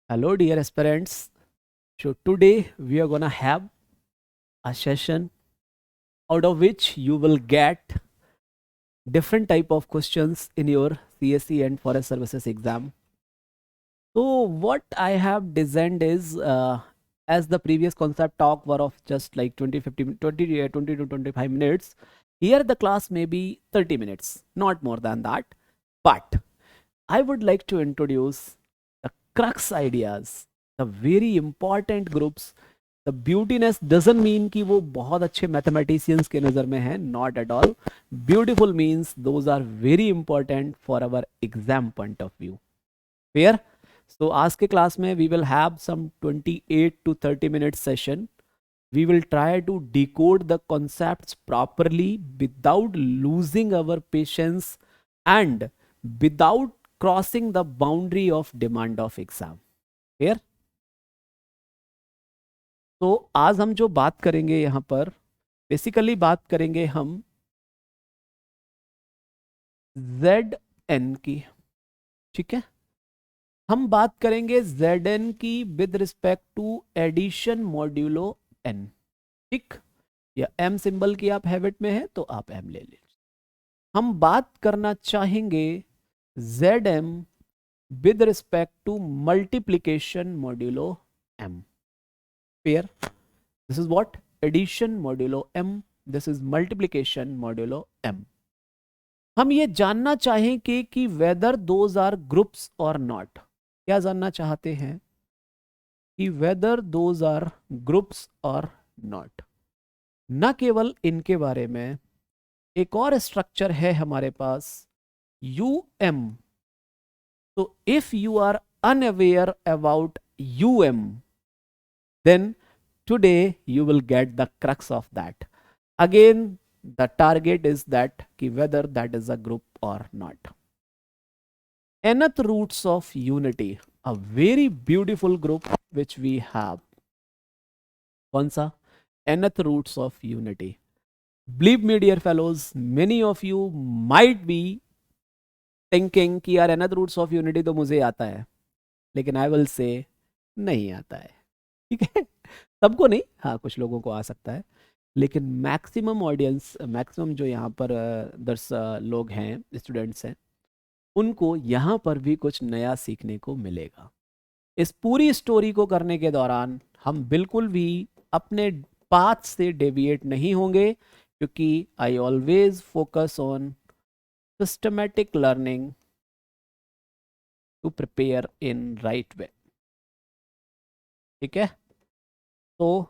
Hello, dear aspirants. So, today we are gonna have a session out of which you will get different type of questions in your CSE and Forest Services exam. So, what I have designed is as the previous concept talk were of just like 20 to 25 minutes. Here, the class may be 30 minutes, not more than that. But I would like to introduce the crux ideas, the very important groups. The beautiness doesn't mean कि वो बहुत अच्छे mathematicians के नज़र में हैं, not at all. Beautiful means those are very important for our exam point of view. Fair? So आज के क्लास में we will have some 28 to 30 minutes session. We will try to decode the concepts properly without losing our patience and without crossing the boundary of demand of exam. Clear? तो आज हम जो बात करेंगे यहाँ पर बेसिकली बात करेंगे हम Zn की, ठीक है। हम बात करेंगे Zn की with respect to addition modulo n, ठीक। या m सिंबल की आप हैबिट में है तो आप m ले लीजिए। हम बात करना चाहेंगे Zm with respect to multiplication modulo m. Pair. This is what? Addition modulo m. This is multiplication modulo m. हम ये जानना चाहेंगे कि whether those are groups or not. क्या जानना चाहते हैं कि whether those are groups or not. न केवल इनके बारे में एक और स्ट्रक्चर है हमारे पास um. So if you are unaware about then today you will get the crux of that. Again, the target is that whether that is a group or not. Nth roots of unity, a very beautiful group which we have. कौन सा? Nth roots of unity. Believe me, dear fellows, many of you might be thinking कि यार nth roots of unity तो मुझे आता है, लेकिन I will say नहीं आता है, ठीक है। सबको नहीं, हाँ कुछ लोगों को आ सकता है, लेकिन मैक्सिमम ऑडियंस, मैक्सिमम जो यहाँ पर लोग हैं, स्टूडेंट्स हैं, उनको यहाँ पर भी कुछ नया सीखने को मिलेगा। इस पूरी स्टोरी को करने के दौरान हम बिल्कुल भी अपने पाथ से डेविएट नहीं होंगे, क्योंकि I always focus on systematic learning to prepare in right way, ठीक है। तो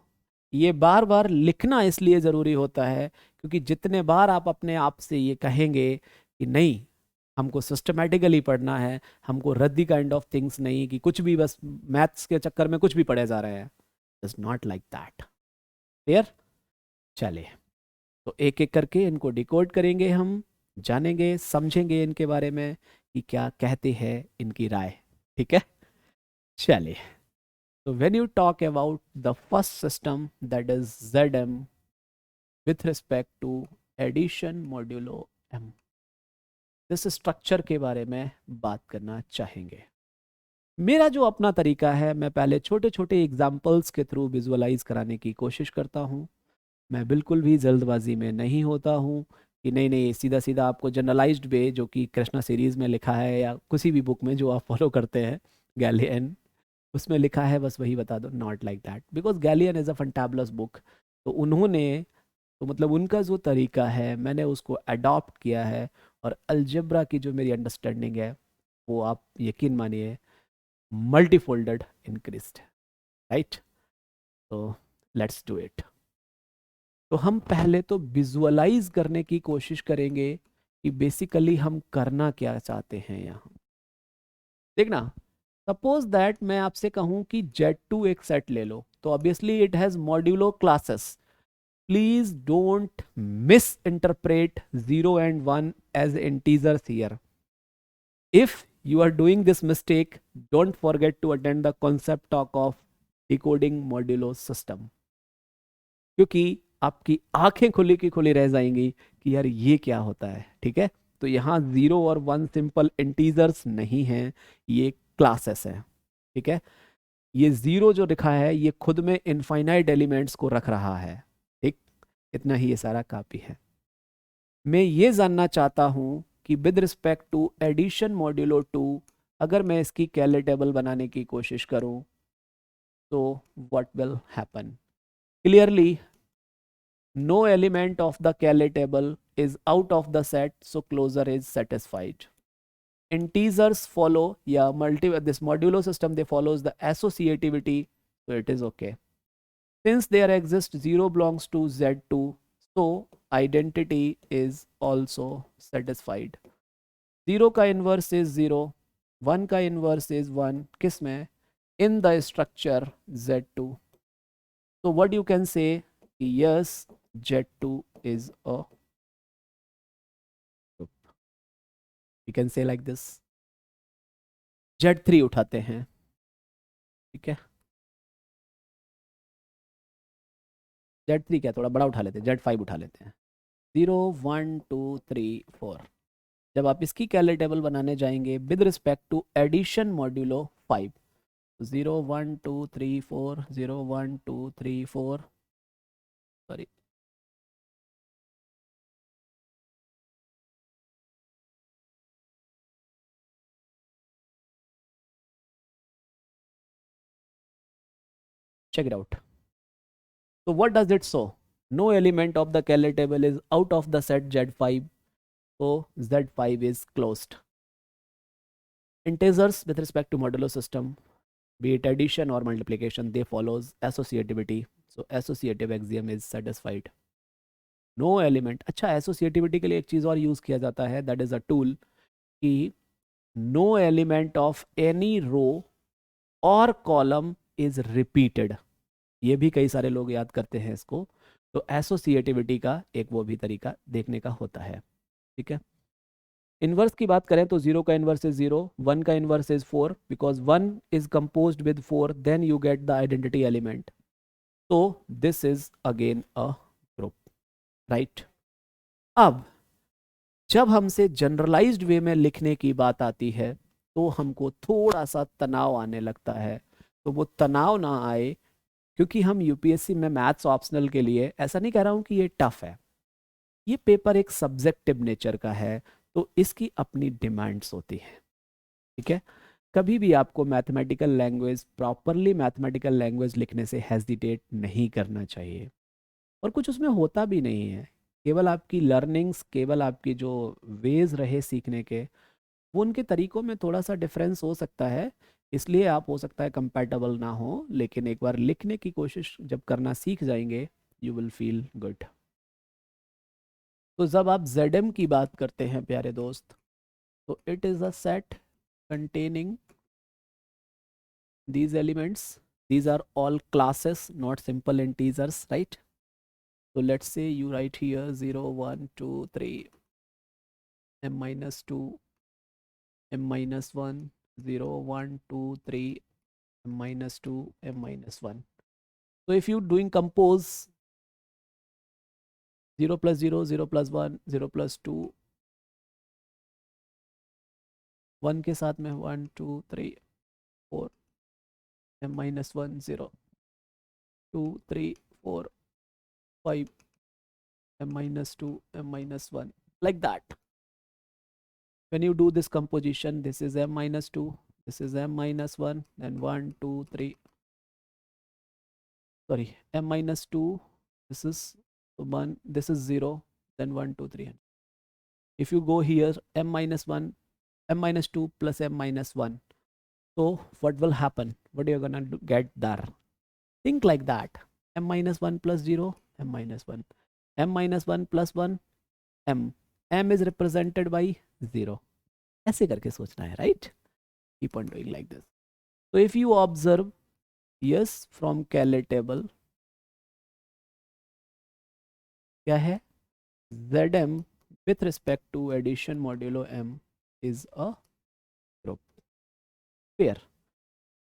ये बार बार लिखना इसलिए ज़रूरी होता है क्योंकि जितने बार आप अपने आप से ये कहेंगे कि नहीं हमको सिस्टमेटिकली पढ़ना है, हमको रद्दी काइंड ऑफ थिंग्स नहीं कि कुछ भी बस मैथ्स के चक्कर में कुछ भी पढ़े जा रहे हैं, is not like that. Clear? चलिए, तो एक एक करके इनको डिकोड करेंगे, हम जानेंगे, समझेंगे इनके बारे में कि क्या कहते हैं इनकी राय, ठीक है। चलिए, so when you talk about the first system, that is Zm with respect to addition modulo m, इस स्ट्रक्चर के बारे में बात करना चाहेंगे। मेरा जो अपना तरीका है, मैं पहले छोटे छोटे एग्जाम्पल्स के थ्रू विजुअलाइज कराने की कोशिश करता हूँ। मैं बिल्कुल भी जल्दबाजी में नहीं होता हूँ कि नहीं नहीं सीधा सीधा आपको जनरलाइज्ड वे जो कि कृष्णा सीरीज में लिखा है या किसी भी बुक में जो आप फॉलो करते हैं, गैलियन उसमें लिखा है बस वही बता दो। नॉट लाइक दैट, बिकॉज गैलियन इज़ अ फंटाबुलस बुक। तो उन्होंने, तो मतलब उनका जो तरीका है मैंने उसको अडॉप्ट किया है, और अलजेब्रा की जो मेरी अंडरस्टैंडिंग है वो आप यकीन मानिए मल्टीफोल्डेड इंक्रीज्ड, राइट। तो लेट्स डू इट। तो हम पहले तो विजुअलाइज करने की कोशिश करेंगे कि बेसिकली हम करना क्या चाहते हैं यहाँ। देखना, सपोज दैट मैं आपसे कहूँ कि Z2 एक सेट ले लो, तो obviously it has modulo classes. Please don't miss interpret 0 and 1 as integers here. If you are doing this mistake, don't forget to attend the concept talk of decoding modulo system, क्योंकि आपकी आंखें खुली की खुली रह जाएंगी कि यार ये क्या होता है, ठीक है। तो यहाँ 0 और 1 सिंपल इंटीजर्स नहीं हैं, ये क्लासेस हैं, ठीक है। ये जीरो जो लिखा है ये खुद में इनफाइनाइट एलिमेंट्स को रख रहा है, ठीक। इतना ही ये सारा कापी है। मैं ये जानना चाहता हूँ कि with respect to addition modulo 2 अगर मैं इसकी कैले टेबल बनाने की कोशिश करूँ तो what will happen. Clearly no element of the Cayley table is out of the set, so closure is satisfied. Integers follow, yeah, this modulo system, they follows the associativity, so it is okay. Since there exists 0 belongs to Z2, so identity is also satisfied. 0 का inverse is 0, 1 का inverse is 1, किस में? In the structure Z2. So what you can say, yes, Z2 is a group. You can say like this. Z3 उठाते हैं, ठीक है। Z3 क्या, थोड़ा बड़ा उठा लेते हैं, Z5 उठा लेते हैं। 0 1 2 3 4। जब आप इसकी कैले टेबल बनाने जाएंगे with respect to addition modulo 5, 0 1 2 3 4, 0 1 2 3 4, sorry, check it out. So what does it show? No element of the Cayley table is out of the set Z5, so Z5 is closed. Integers with respect to modulo system, be it addition or multiplication, they follows associativity, so associative axiom is satisfied. No element, अच्छा associativity के लिए एक चीज़ और use किया जाता है, that is a tool कि no element of any row or column is repeated. ये भी कई सारे लोग याद करते हैं इसको, तो एसोसिएटिविटी का एक वो भी तरीका देखने का होता है, ठीक है। इनवर्स की बात करें तो 0 का इनवर्स इज 0, 1 का inverse is 4, because 1 is composed with 4, then you get the identity element, तो this is again a group, right. अब जब हमसे जनरलाइज्ड वे में लिखने की बात आती है तो हमको थोड़ा सा तनाव आने लगता है, तो वो तनाव ना आए, क्योंकि हम यूपीएससी में मैथ्स ऑप्शनल के लिए, ऐसा नहीं कह रहा हूँ कि ये टफ है, ये पेपर एक सब्जेक्टिव नेचर का है, तो इसकी अपनी डिमांड्स होती है, ठीक है। कभी भी आपको mathematical language, properly mathematical language लिखने से हेजिटेट नहीं करना चाहिए, और कुछ उसमें होता भी नहीं है, केवल आपकी लर्निंग्स, केवल आपकी जो वेज रहे सीखने के, वो उनके तरीकों में थोड़ा सा डिफरेंस हो सकता है, इसलिए आप हो सकता है कंपैटिबल ना हो, लेकिन एक बार लिखने की कोशिश जब करना सीख जाएंगे यू विल फील गुड। तो जब आप ZM की बात करते हैं प्यारे दोस्त, तो it is a set containing these elements. These are all classes, not simple integers, right? So let's say you write here 0 1 2 3 m minus 2 m minus 1, 0 1 2 3 m minus 2 m minus 1. So if you doing compose 0 plus 0 0 plus 1 0 plus 2, 1 के साथ में 1 2 3 4 m minus 1 0 2 3 4 5 m minus 2 m minus 1, like that. When you do this composition, this is m minus 2, this is m minus 1, then 1 2 3, sorry, m minus 2, this is 1, this is 0, then 1 2 3. If you go here, m minus 1, m minus 2 plus m minus 1, so what will happen? What are you gonna get there? Think like that. M minus 1 plus 0, m minus 1, m minus 1 plus 1, m is represented by 0. ऐसे करके सोचना है, right? Keep on doing like this. So if you observe, yes, from Cayley table, क्या है? ZM with respect to addition modulo m is a group. Clear?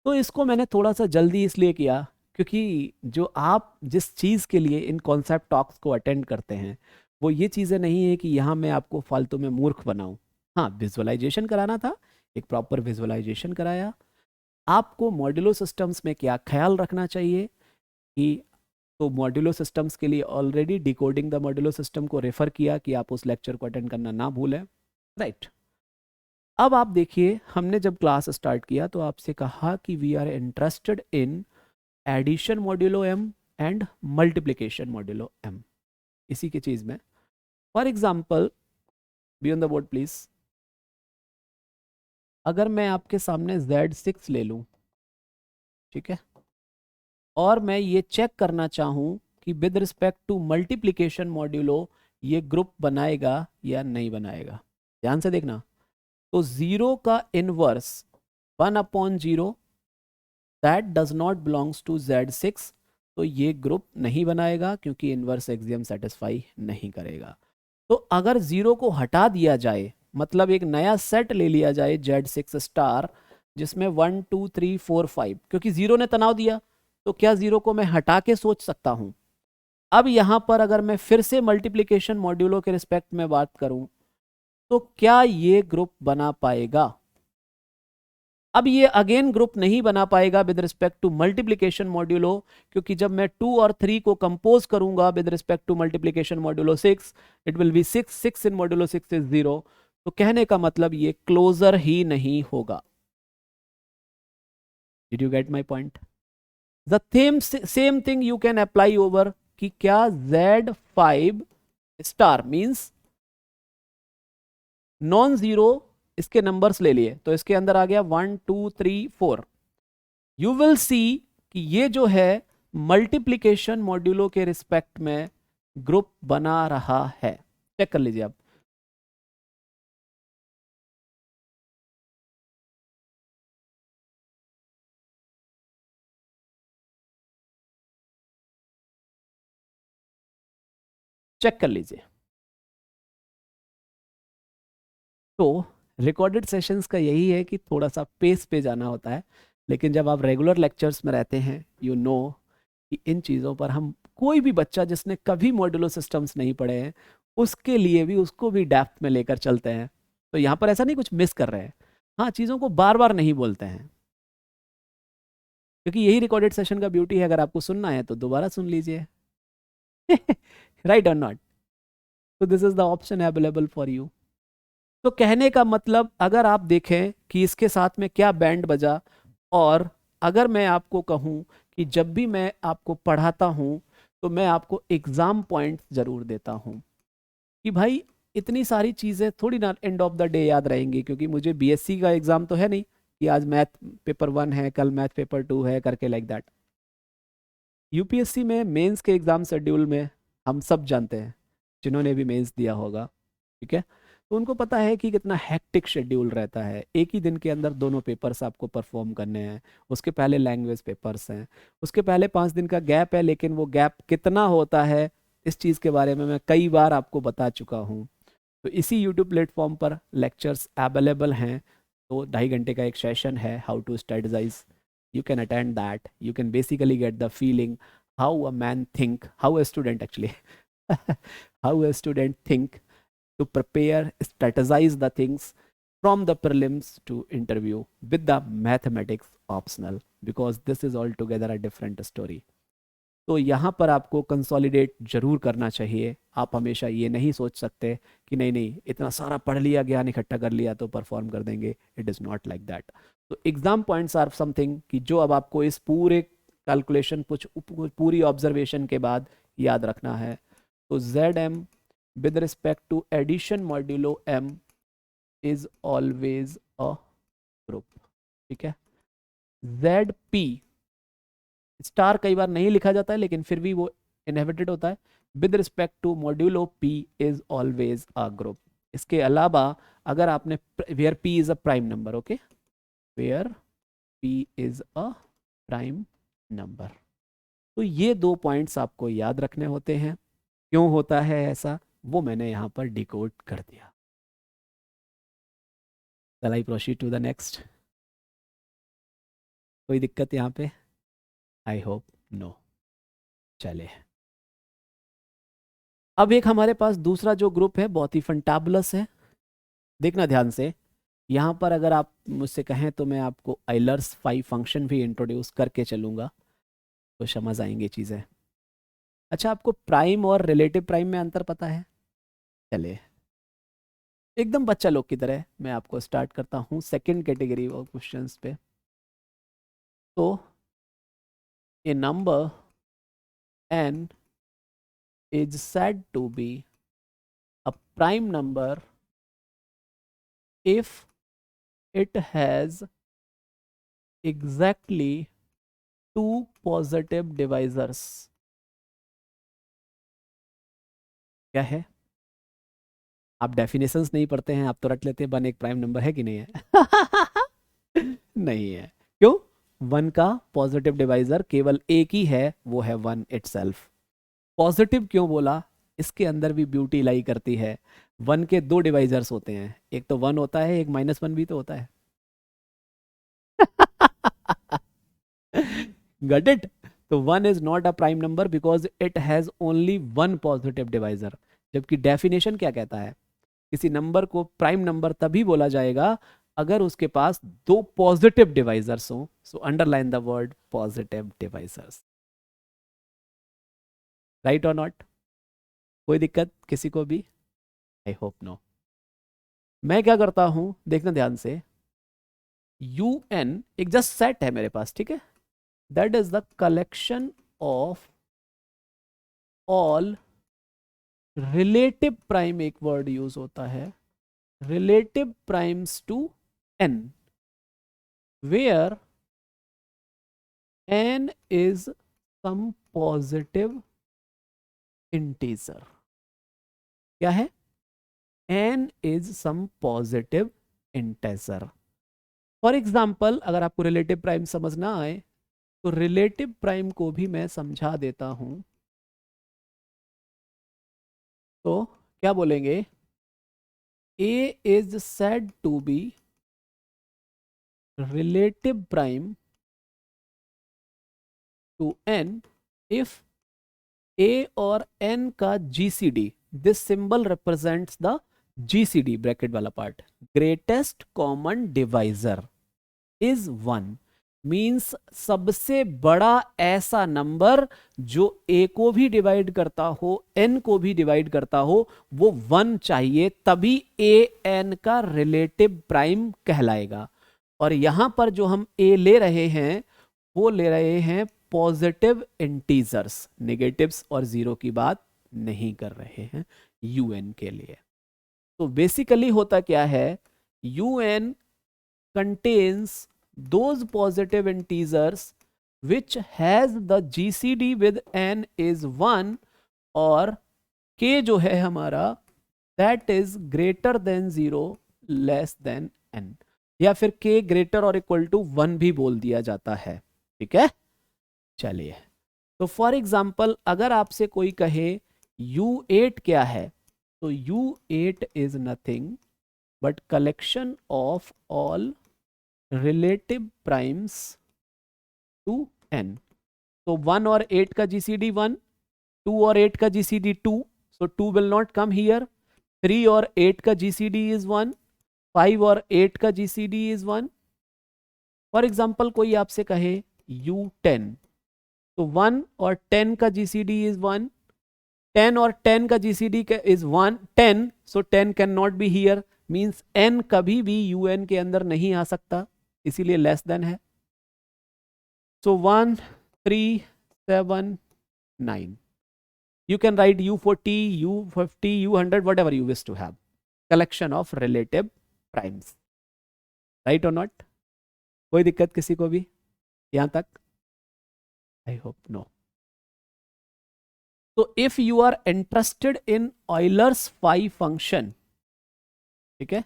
तो इसको मैंने थोड़ा सा जल्दी इसलिए किया क्योंकि जो आप जिस चीज़ के लिए इन कॉन्सेप्ट टॉक्स को अटेंड करते हैं वो ये चीज़ें नहीं है कि यहाँ मैं आपको फालतू में मूर्ख बनाऊँ। हाँ, विजुअलाइजेशन कराना था, एक प्रॉपर विजुअलाइजेशन कराया, आपको मॉड्यूलो सिस्टम्स में क्या ख्याल रखना चाहिए कि, तो मॉड्यूलो सिस्टम्स के लिए already decoding the modulo system को रेफर किया कि आप उस लेक्चर को अटेंड करना ना भूलें, राइट। अब आप देखिए, हमने जब क्लास स्टार्ट किया तो आपसे कहा कि we are interested in addition modulo M and multiplication modulo M, इसी की चीज में। For example, be on the board please, अगर मैं आपके सामने Z6 ले लूं, ठीक है, और मैं ये चेक करना चाहूं कि with respect to multiplication modulo ये ग्रुप बनाएगा या नहीं बनाएगा, ध्यान से देखना। तो 0 का inverse 1/0 that does not belongs to Z6, तो ये ग्रुप नहीं बनाएगा क्योंकि इनवर्स एक्सियम सेटिस्फाई नहीं करेगा। तो अगर 0 को हटा दिया जाए, मतलब एक नया सेट ले लिया जाए Z6 स्टार जिसमें 1 2 3 4 5, क्योंकि 0 ने तनाव दिया, तो क्या 0 को मैं हटा के सोच सकता हूं? अब यहां पर अगर मैं फिर से मल्टीप्लिकेशन मॉड्यूलो के रिस्पेक्ट में बात करूं, तो क्या ये ग्रुप बना पाएगा? अब ये अगेन ग्रुप नहीं बना पाएगा with respect to multiplication modulo, क्योंकि जब मैं 2 और 3 को कंपोज करूंगा with respect to multiplication modulo 6, it will be 6, 6 in modulo 6 is 0। तो कहने का मतलब ये क्लोजर ही नहीं होगा। Did you get my point? The same thing you can apply over कि क्या Z5 star means non zero, इसके नंबर्स ले लिए तो इसके अंदर आ गया 1 2 3 4। यू विल सी कि ये जो है मल्टीप्लिकेशन मॉड्यूलो के रिस्पेक्ट में ग्रुप बना रहा है। चेक कर लीजिए आप। चेक कर लीजिए। तो रिकॉर्डेड सेशंस का यही है कि थोड़ा सा पेस पे जाना होता है, लेकिन जब आप रेगुलर लेक्चर्स में रहते हैं, यू नो कि इन चीज़ों पर हम, कोई भी बच्चा जिसने कभी मॉड्यूलो सिस्टम्स नहीं पढ़े हैं उसके लिए भी, उसको भी डेप्थ में लेकर चलते हैं। तो यहाँ पर ऐसा नहीं कुछ मिस कर रहे हैं, हाँ, चीज़ों को बार बार नहीं बोलते हैं, क्योंकि यही रिकॉर्डेड सेशन का ब्यूटी है। अगर आपको सुनना है तो दोबारा सुन लीजिए। राइट और नॉट? तो this is the option available for you. तो कहने का मतलब, अगर आप देखें कि इसके साथ में क्या बैंड बजा, और अगर मैं आपको कहूं कि जब भी मैं आपको पढ़ाता हूं तो मैं आपको एग्जाम पॉइंट जरूर देता हूं कि भाई इतनी सारी चीज़ें थोड़ी ना एंड ऑफ द डे याद रहेंगी, क्योंकि मुझे बीएससी का एग्जाम तो है नहीं कि आज मैथ पेपर 1 है, कल मैथ पेपर 2 है करके, लाइक दैट। यूपीएससी में मेंस के एग्जाम शेड्यूल में हम सब जानते हैं, जिन्होंने भी मेंस दिया होगा, ठीक है, तो उनको पता है कि कितना हेक्टिक शेड्यूल रहता है। एक ही दिन के अंदर दोनों पेपर्स आपको परफॉर्म करने हैं, उसके पहले लैंग्वेज पेपर्स हैं, उसके पहले 5 दिन का गैप है, लेकिन वो गैप कितना होता है इस चीज़ के बारे में मैं कई बार आपको बता चुका हूँ। तो इसी यूट्यूब प्लेटफॉर्म पर लेक्चर्स अवेलेबल हैं। तो 2.5 घंटे का एक सेशन है, how to strategize. You can attend that. You can basically get the feeling how a man think, how a student actually, how a student think to prepare, strategize the things from the prelims to interview with the mathematics optional, because this is altogether a different story. तो यहाँ पर आपको consolidate जरूर करना चाहिए। आप हमेशा ये नहीं सोच सकते कि नहीं नहीं इतना सारा पढ़ लिया, ज्ञान इकट्ठा कर लिया तो परफॉर्म कर देंगे। It is not like that. तो एग्जाम पॉइंट्स आर समथिंग कि जो अब आपको इस पूरे कैलकुलेशन पूरी ऑब्जर्वेशन के बाद याद रखना है। तो Z M with respect to addition modulo M is always a group, ठीक है। जेड पी स्टार कई बार नहीं लिखा जाता है, लेकिन फिर भी वो इनहेबिटेड होता है। With respect to modulo P is always a group. इसके अलावा अगर आपने where P is a prime number, okay, where P is a prime number, तो ये 2 पॉइंट्स आपको याद रखने होते हैं। क्यों होता है ऐसा, वो मैंने यहां पर डिकोड कर दिया। चल I proceed to the next. कोई दिक्कत यहाँ पे? I hope no. चले, अब एक हमारे पास दूसरा जो ग्रुप है बहुत ही फंटाबुलस है। देखना ध्यान से, यहाँ पर अगर आप मुझसे कहें तो मैं आपको आइलर्स 5 फंक्शन भी इंट्रोड्यूस करके चलूँगा, तो समझ आएंगी चीज़ें। अच्छा, आपको प्राइम और रिलेटिव प्राइम में अंतर पता है? चलिए, एकदम बच्चा लोग की तरह मैं आपको स्टार्ट करता हूँ सेकंड कैटेगरी ऑफ क्वेश्चंस पे। तो ए number n is said to be a prime number if it has exactly two positive divisors. क्या है? आप डेफिनेशंस नहीं पढ़ते हैं, आप तो रट लेते हैं वन एक प्राइम नंबर है कि नहीं है? नहीं है। क्यों? वन का पॉजिटिव डिवाइजर केवल एक ही है, वो है वन इटसेल्फ। पॉजिटिव क्यों बोला? इसके अंदर भी ब्यूटी लाई करती है। वन के दो डिवाइजर्स होते हैं, एक तो वन होता है, एक माइनस वन भी तो होता है। Got it? तो one is not a prime number because it has only one positive divisor. जबकि डेफिनेशन क्या कहता है? किसी नंबर को प्राइम नंबर तभी बोला जाएगा अगर उसके पास दो पॉजिटिव डिवाइजर्स हो। So underline the word positive divisors. Right और नॉट? कोई दिक्कत किसी को भी? I hope no. मैं क्या करता हूं, देखना ध्यान से। UN एक जस्ट सेट है मेरे पास, ठीक है? That is the collection of all relative prime, एक वर्ड यूज होता है, relative primes to n, where n is some positive integer. क्या है? n is some positive integer. For example, अगर आपको रिलेटिव प्राइम समझ ना आए तो रिलेटिव प्राइम को भी मैं समझा देता हूं। तो क्या बोलेंगे? A is said to be relative prime to n if A और n का GCD, this symbol represents the GCD bracket वाला part, greatest common divisor is one. Means सबसे बड़ा ऐसा नंबर जो a को भी डिवाइड करता हो, n को भी डिवाइड करता हो, वो वन चाहिए, तभी a n का रिलेटिव प्राइम कहलाएगा। और यहां पर जो हम a ले रहे हैं वो ले रहे हैं पॉजिटिव इंटीजर्स, नेगेटिव्स और जीरो की बात नहीं कर रहे हैं UN के लिए। तो बेसिकली होता क्या है? UN contains those positive integers which has the GCD with n is 1 और k जो है हमारा that is greater than 0 less than n, या फिर k greater और equal to 1 भी बोल दिया जाता है। ठीक है, चलिए। तो फॉर एग्जाम्पल अगर आपसे कोई कहे U8 क्या है, तो U8 is nothing but collection of all relative primes to n। तो 1 और 8 का GCD 1, 2 और 8 का GCD 2, so 2 will not come here। 3 और 8 का GCD is 1, 5 और 8 का GCD is 1। फॉर एग्जाम्पल कोई आपसे कहे U10, तो 1 और 10 का GCD is 1, 10 और 10 का GCD is 1 10, so 10 can not be here, means n कभी भी UN के अंदर नहीं आ सकता, इसीलिए लेस देन है। सो 1 3 7 9, you can write U40, U50, U100, whatever you wish to have, collection of relative primes। right or not? कोई दिक्कत किसी को भी यहां तक? I hope no. तो if you are interested in Euler's phi function, ठीक है,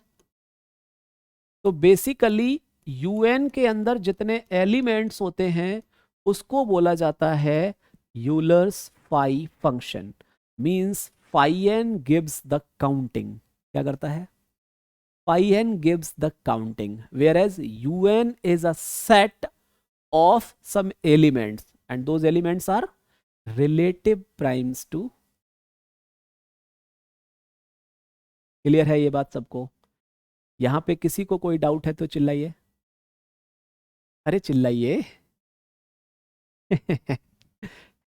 तो बेसिकली UN के अंदर जितने एलिमेंट्स होते हैं उसको बोला जाता है Euler's phi function. Means phi n gives the counting. क्या करता है? Phi n gives the counting, where as UN is a set of some elements and those elements are relative primes to. Clear है ये बात सबको? यहाँ पे किसी को कोई डाउट है तो चिल्लाइए, अरे चिल्लाइए।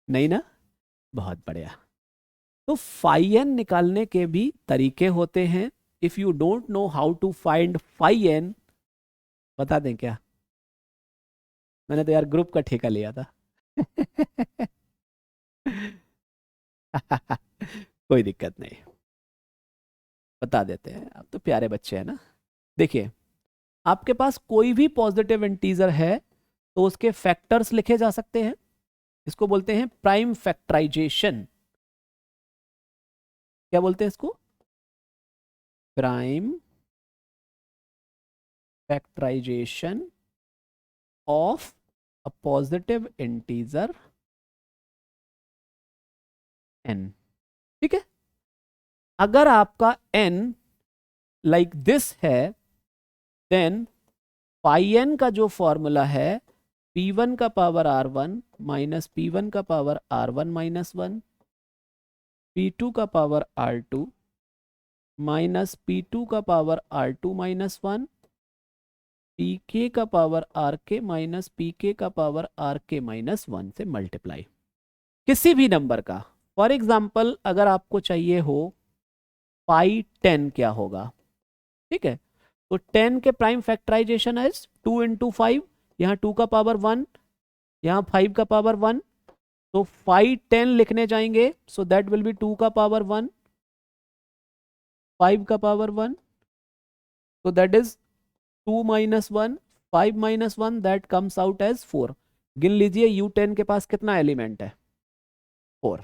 नहीं ना, बहुत बढ़िया। तो फाई एन निकालने के भी तरीके होते हैं। If you don't know how to find phi N, बता दें क्या? मैंने तो यार ग्रुप का ठेका लिया था। कोई दिक्कत नहीं, बता देते हैं, आप तो प्यारे बच्चे हैं ना। देखिए, आपके पास कोई भी पॉजिटिव इंटीजर है तो उसके फैक्टर्स लिखे जा सकते हैं। इसको बोलते हैं प्राइम फैक्टराइजेशन। क्या बोलते हैं इसको? Prime factorization of a positive integer n। ठीक है, अगर आपका n लाइक दिस है, देन पाई n का जो फॉर्मूला है p1 का पावर r1 माइनस p1 का पावर r1 माइनस 1, p2 का पावर r2 माइनस p2 का पावर r2 माइनस 1, pk का पावर rk माइनस pk का पावर rk माइनस 1 से मल्टीप्लाई किसी भी नंबर का। फॉर एग्जाम्पल अगर आपको चाहिए हो पाई 10 क्या होगा, ठीक है, तो 10 के प्राइम फैक्टराइजेशन है 2 इंटू 5, यहाँ 2 का पावर 1, यहाँ 5 का पावर 1, तो 5 10 लिखने जाएंगे, सो दैट विल बी 2 का पावर 1, 5 का पावर 1, तो that is 2 minus 1, 5 minus 1, that comes out as 4। गिन लीजिए U10 के पास कितना एलिमेंट है, 4।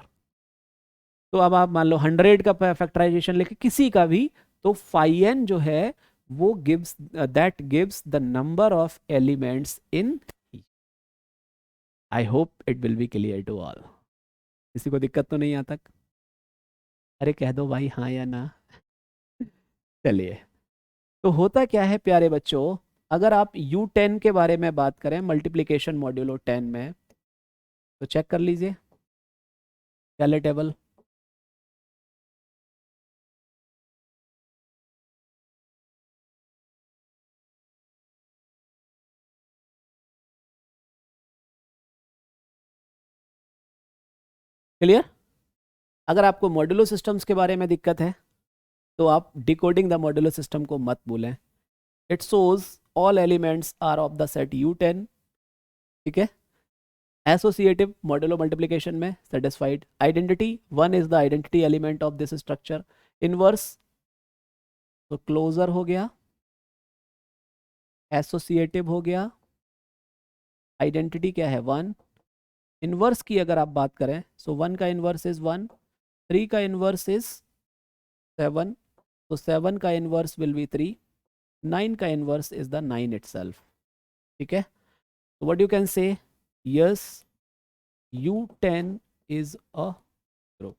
तो अब आप मान लो 100 का फैक्टराइजेशन लिखे किसी का भी, तो फाई एन जो है वो gives that gives the number of elements in. I hope it will be clear to all. किसी को दिक्कत तो नहीं यहाँ तक? अरे कह दो भाई हाँ या ना। चलिए, तो होता क्या है प्यारे बच्चों, अगर आप U10 के बारे में बात करें मल्टीप्लिकेशन मॉड्यूलो 10 में, तो चेक कर लीजिए कैले टेबल। क्लियर? अगर आपको मॉड्यूलो सिस्टम्स के बारे में दिक्कत है तो आप डिकोडिंग द मॉड्यूलो सिस्टम को मत भूलें। It shows all elements are of the set U10। ठीक है, एसोसिएटिव मॉड्यूलो मल्टीप्लिकेशन में satisfied. Identity 1 is the identity element of this structure. Inverse तो क्लोजर हो गया, एसोसिएटिव हो गया, आइडेंटिटी क्या है 1। इनवर्स की अगर आप बात करें, सो 1 का इनवर्स इज 1, 3 का इनवर्स इज 7, तो 7 का इनवर्स विल बी 3, 9 का इनवर्स इज द 9 itself। ठीक है, so what you can say, yes, U10 is a group।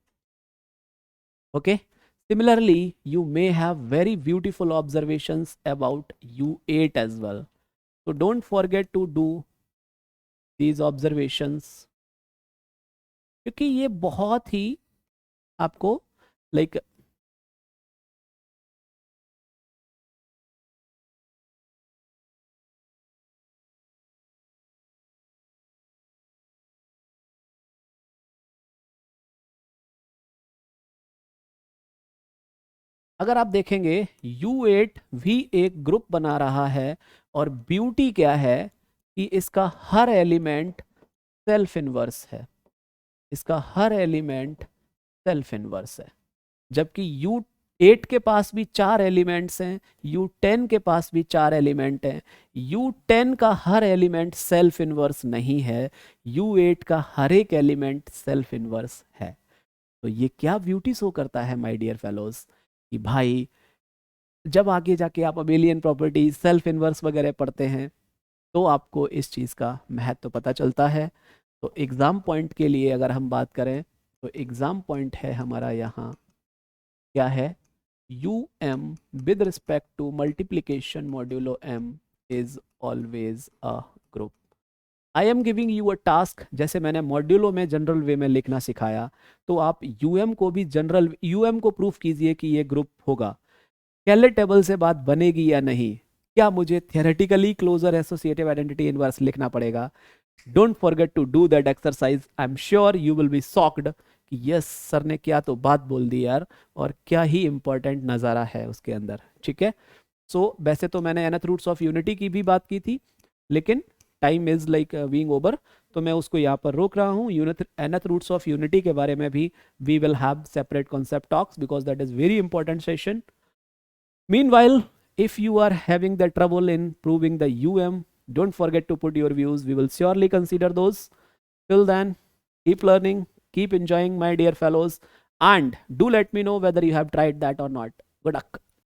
okay, similarly you may have very beautiful observations about U8 as well, so don't forget to do these observations, क्योंकि ये बहुत ही आपको like अगर आप देखेंगे U8 भी एक group बना रहा है, और ब्यूटी क्या है कि इसका हर एलिमेंट सेल्फ इनवर्स है, इसका हर एलिमेंट सेल्फ इनवर्स है। जबकि U8 के पास भी 4 एलिमेंट्स हैं, U10 के पास भी 4 एलिमेंट हैं, U10 का हर एलिमेंट सेल्फ इनवर्स नहीं है, U8 का हर एक एलिमेंट सेल्फ इनवर्स है। तो ये क्या ब्यूटी शो करता है माय डियर फेलोज, कि भाई जब आगे जाके आप अबेलियन प्रॉपर्टी सेल्फ इनवर्स वगैरह पढ़ते हैं तो आपको इस चीज़ का महत्व पता चलता है। तो एग्ज़ाम पॉइंट के लिए अगर हम बात करें, तो एग्ज़ाम पॉइंट है हमारा यहाँ क्या है, UM with respect to multiplication modulo M is always a group. I am giving you a task, जैसे मैंने मॉड्यूलो में जनरल वे में लिखना सिखाया, तो आप UM को भी जनरल UM को प्रूफ कीजिए कि ये ग्रुप होगा। कैलेट टेबल से बात बनेगी या नहीं, क्या मुझे theoretically closure associative identity inverse लिखना पड़ेगा? Don't forget to do that exercise. I am sure you will be shocked कि यस सर ने क्या तो बात बोल दी यार, और क्या ही इंपॉर्टेंट नज़ारा है उसके अंदर। ठीक है, सो वैसे तो मैंने nth रूट्स ऑफ यूनिटी की भी बात की थी, लेकिन time is like being over, तो मैं उसको यहाँ पर रोक रहा हूँ। nth रूट्स ऑफ यूनिटी के बारे में भी we will have separate concept talks because that is very important session. Meanwhile, if you are having the trouble in proving the don't forget to put your views. We will surely consider those. Till then, keep learning, keep enjoying, my dear fellows, and do let me know whether you have tried that or not. Good luck.